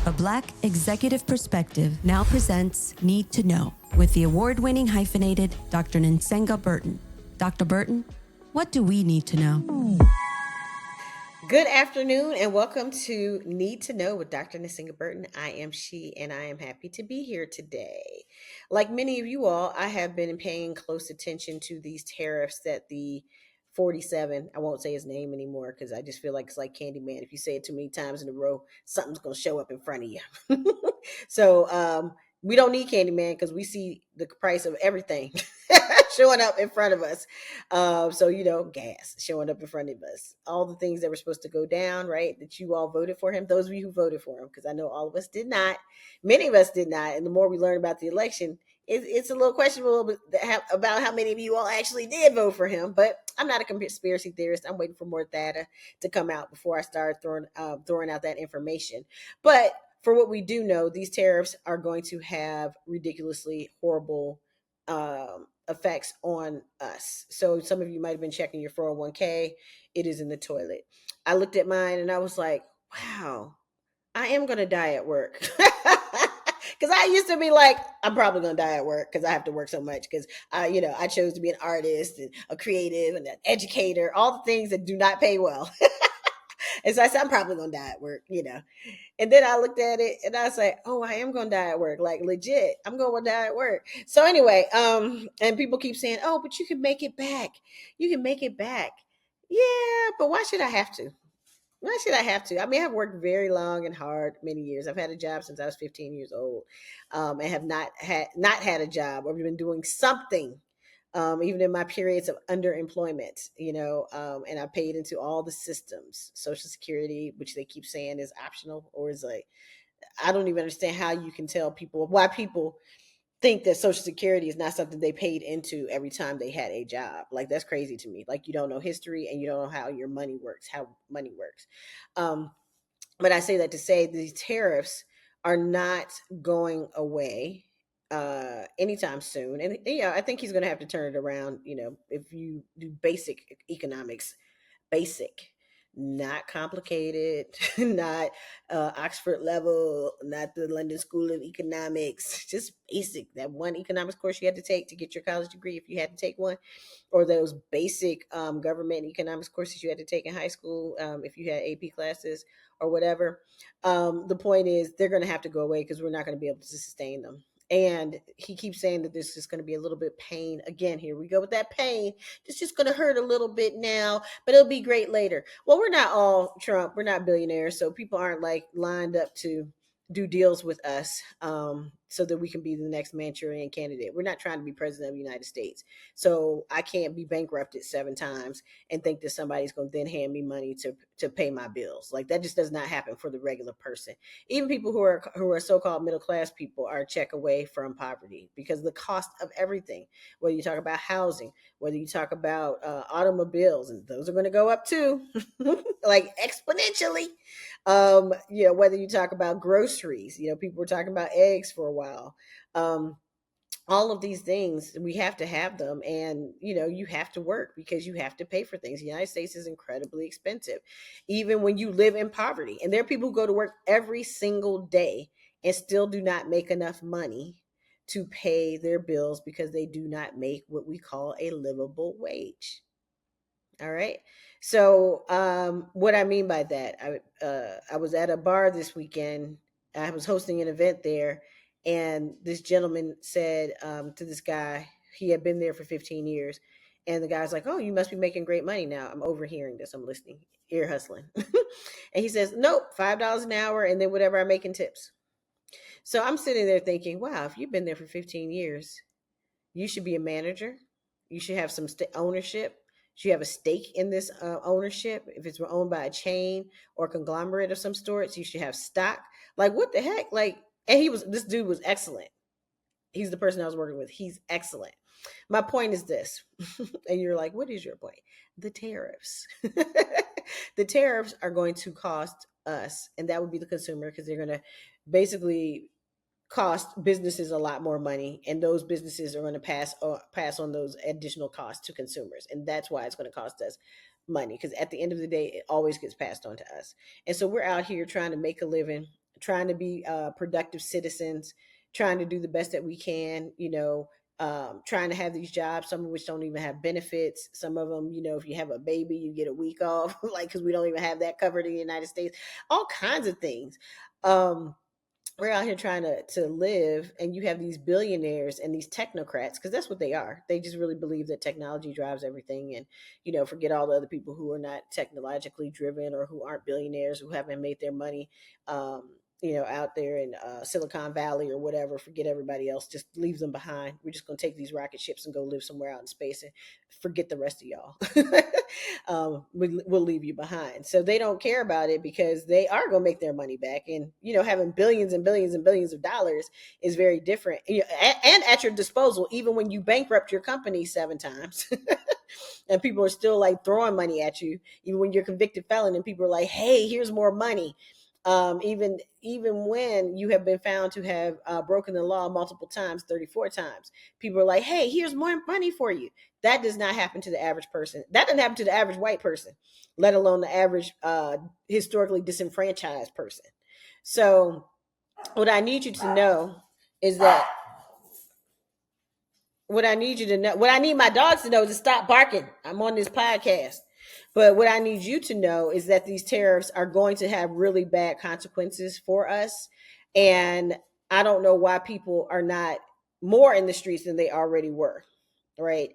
A Black executive perspective now presents Need to Know with the award-winning hyphenated Dr. Nsenga Burton. Dr. Burton, what do we need to know? Good afternoon and welcome to Need to Know with Dr. Nsenga Burton. I am she and I am happy to be here today. Like many of you all, I have been paying close attention to these tariffs that the 47, I won't say his name anymore because I just feel like it's like Candyman. If you say it too many times in a row, something's going to show up in front of you. So we don't need Candyman because we see the price of everything showing up in front of us. Gas showing up in front of us, all the things that were supposed to go down, right? That you all voted for him, those of you who voted for him, because I know all of us did not. Many of us did not. And the more we learn about the election, it's a little questionable about how many of you all actually did vote for him. But I'm not a conspiracy theorist. I'm waiting for more data to come out before I start throwing out that information. But for what we do know, these tariffs are going to have ridiculously horrible effects on us. So some of you might have been checking your 401k. It is in the toilet. I looked at mine and I was like, wow, I am going to die at work. Because I used to be like, I'm probably going to die at work because I have to work so much because I chose to be an artist and a creative and an educator, all the things that do not pay well. And so I said, I'm probably going to die at work. And then I looked at it and I was like, oh, I am going to die at work. Like legit, I'm going to die at work. So anyway, and people keep saying, oh, but you can make it back. You can make it back. Yeah, but why should I have to? Why should I have to? I mean, I've worked very long and hard many years. I've had a job since I was 15 years old, and have not had a job or been doing something, even in my periods of underemployment. And I paid into all the systems, Social Security, which they keep saying is optional, or is like, I don't even understand how you can tell people why people think that Social Security is not something they paid into every time they had a job. Like that's crazy to me. Like you don't know history and you don't know how your money works, how money works. But I say that to say these tariffs are not going away anytime soon. And I think he's going to have to turn it around. If you do basic economics, basic, not complicated, not Oxford level, not the London School of Economics, just basic. That one economics course you had to take to get your college degree, if you had to take one, or those basic government economics courses you had to take in high school, if you had AP classes or whatever. The point is, they're going to have to go away because we're not going to be able to sustain them. And he keeps saying that this is going to be a little bit pain. Again, here we go with that pain. It's just going to hurt a little bit now, but it'll be great later. Well, we're not all Trump. We're not billionaires. So people aren't like lined up to do deals with us so that we can be the next Manchurian candidate. We're not trying to be president of the United States. So I can't be bankrupted 7 times and think that somebody's going to then hand me money to pay my bills. Like that just does not happen for the regular person. Even people who are so-called middle class people are a check away from poverty because the cost of everything, whether you talk about housing, whether you talk about automobiles, and those are going to go up too, like exponentially. Whether you talk about groceries, people were talking about eggs for a while. All of these things, we have to have them, and you have to work because you have to pay for things. The United States is incredibly expensive, even when you live in poverty. And there are people who go to work every single day and still do not make enough money to pay their bills because they do not make what we call a livable wage. All right. So what I mean by that, I was at a bar this weekend. I was hosting an event there, and this gentleman said to this guy, he had been there for 15 years, and the guy's like, "Oh, you must be making great money now." I'm overhearing this. I'm listening, ear hustling, and he says, "Nope, $5 an hour, and then whatever I make in tips." So I'm sitting there thinking, "Wow, if you've been there for 15 years, you should be a manager. You should have some ownership. You have a stake in this ownership. If it's owned by a chain or conglomerate of some sorts, you should have stock. Like what the heck? Like, and this dude was excellent. He's the person I was working with. He's excellent. My point is this, and you're like, what is your point? The tariffs. The tariffs are going to cost us, and that would be the consumer, because they're going to basically cost businesses a lot more money, and those businesses are going to pass on those additional costs to consumers, and that's why it's going to cost us money, because at the end of the day, it always gets passed on to us. And so we're out here trying to make a living, trying to be productive citizens, trying to do the best that we can, trying to have these jobs, some of which don't even have benefits. Some of them, if you have a baby, you get a week off, like, because we don't even have that covered in the United States, all kinds of things. We're out here trying to live, and you have these billionaires and these technocrats, because that's what they are. They just really believe that technology drives everything, and forget all the other people who are not technologically driven, or who aren't billionaires, who haven't made their money out there in Silicon Valley or whatever. Forget everybody else, just leave them behind. We're just going to take these rocket ships and go live somewhere out in space, and forget the rest of y'all. We'll leave you behind. So they don't care about it, because they are going to make their money back. And, having billions and billions and billions of dollars is very different, and at your disposal, even when you bankrupt your company 7 times. And people are still like throwing money at you, even when you're a convicted felon, and people are like, hey, here's more money. Even when you have been found to have broken the law multiple times, 34 times, people are like, hey, here's more money for you. That does not happen to the average person. That doesn't happen to the average white person, let alone the average historically disenfranchised person. So what I need you to know is that what I need my dogs to know is to stop barking. I'm on this podcast. But what I need you to know is that these tariffs are going to have really bad consequences for us. And I don't know why people are not more in the streets than they already were, right?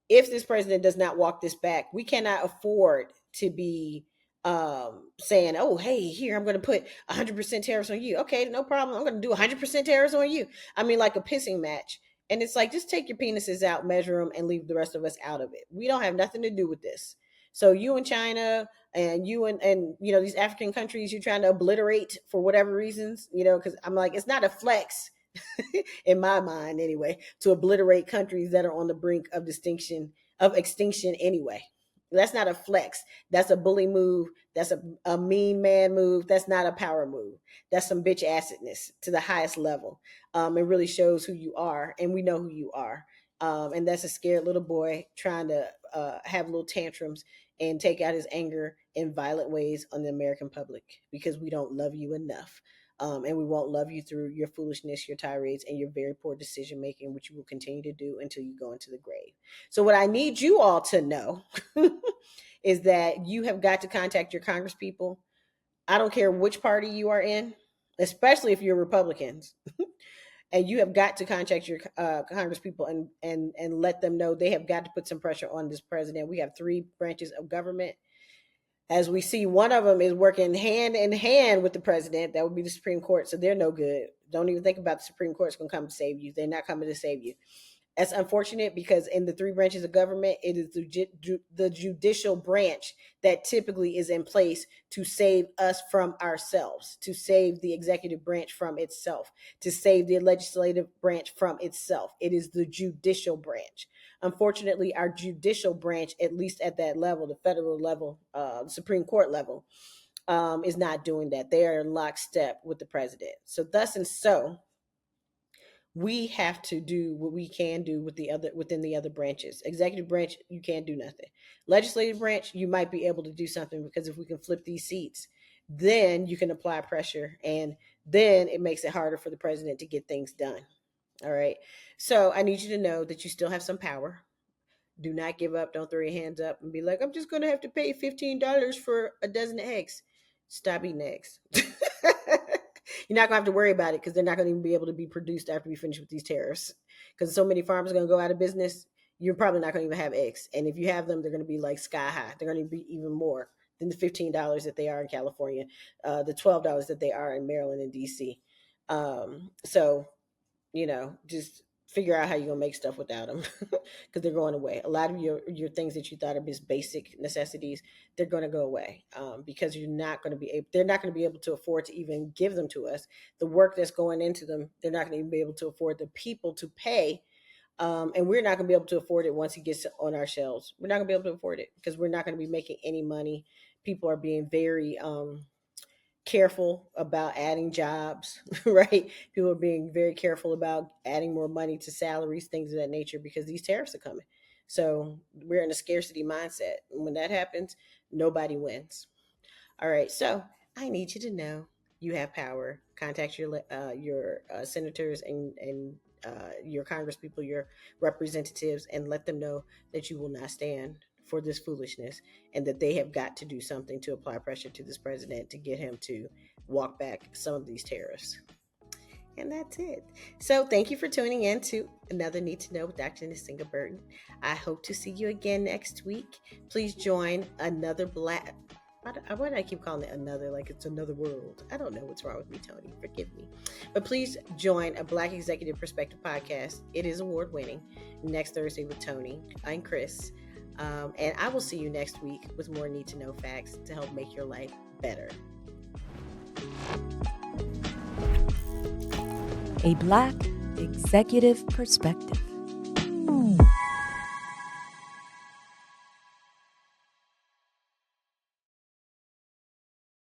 If this president does not walk this back, we cannot afford to be saying, oh, hey, here, I'm going to put 100% tariffs on you. Okay, no problem. I'm going to do 100% tariffs on you. I mean, like a pissing match. And it's like, just take your penises out, measure them, and leave the rest of us out of it. We don't have nothing to do with this. So you and China, and you and these African countries you're trying to obliterate for whatever reasons, because I'm like, it's not a flex in my mind anyway, to obliterate countries that are on the brink of extinction anyway. That's not a flex. That's a bully move. That's a mean man move. That's not a power move. That's some bitch acidness to the highest level. It really shows who you are, and we know who you are. And that's a scared little boy trying to have little tantrums and take out his anger in violent ways on the American public, because we don't love you enough. And we won't love you through your foolishness, your tirades, and your very poor decision making, which you will continue to do until you go into the grave. So what I need you all to know is that you have got to contact your Congress people. I don't care which party you are in, especially if you're Republicans. And you have got to contact your Congress people and let them know they have got to put some pressure on this president. We have 3 branches of government. As we see, one of them is working hand in hand with the president. That would be the Supreme Court. So they're no good. Don't even think about the Supreme Court's going to come to save you. They're not coming to save you. That's unfortunate, because in the 3 branches of government, it is the judicial branch that typically is in place to save us from ourselves, to save the executive branch from itself, to save the legislative branch from itself. It is the judicial branch. Unfortunately, our judicial branch, at least at that level, the federal level, the Supreme Court level, is not doing that. They are in lockstep with the president. So thus and so, we have to do what we can do within the other branches. Executive branch, you can't do nothing. Legislative branch, you might be able to do something, because if we can flip these seats, then you can apply pressure, and then it makes it harder for the president to get things done. All right. So I need you to know that you still have some power. Do not give up. Don't throw your hands up and be like, I'm just going to have to pay $15 for a dozen eggs. Stop eating eggs. You're not going to have to worry about it, because they're not going to even be able to be produced after we finish with these tariffs, because so many farmers are going to go out of business. You're probably not going to even have eggs. And if you have them, they're going to be like sky high. They're going to be even more than the $15 that they are in California, the $12 that they are in Maryland and DC. So, just figure out how you're going to make stuff without them, because they're going away. A lot of your things that you thought are just basic necessities, they're going to go away, because they're not going to be able to afford to even give them to us. The work that's going into them, they're not going to even be able to afford the people to pay. And we're not going to be able to afford it once it gets on our shelves. We're not going to be able to afford it, because we're not going to be making any money. People are being very careful about adding jobs, right? People are being very careful about adding more money to salaries, things of that nature, because these tariffs are coming. So we're in a scarcity mindset. And when that happens, nobody wins. All right. So I need you to know you have power. Contact your senators and your congresspeople, your representatives, and let them know that you will not stand for this foolishness and that they have got to do something to apply pressure to this president to get him to walk back some of these tariffs. And that's it. So thank you for tuning in to another Need to Know with Dr. Nsenga Burton. I hope to see you again next week. Please join another Black. Why do I keep calling it another like it's another world? I don't know what's wrong with me, Tony. Forgive me. But please join a Black Executive Perspective podcast. It is award winning. Next Thursday with Tony and Chris. And I will see you next week with more Need to Know facts to help make your life better. A Black Executive Perspective.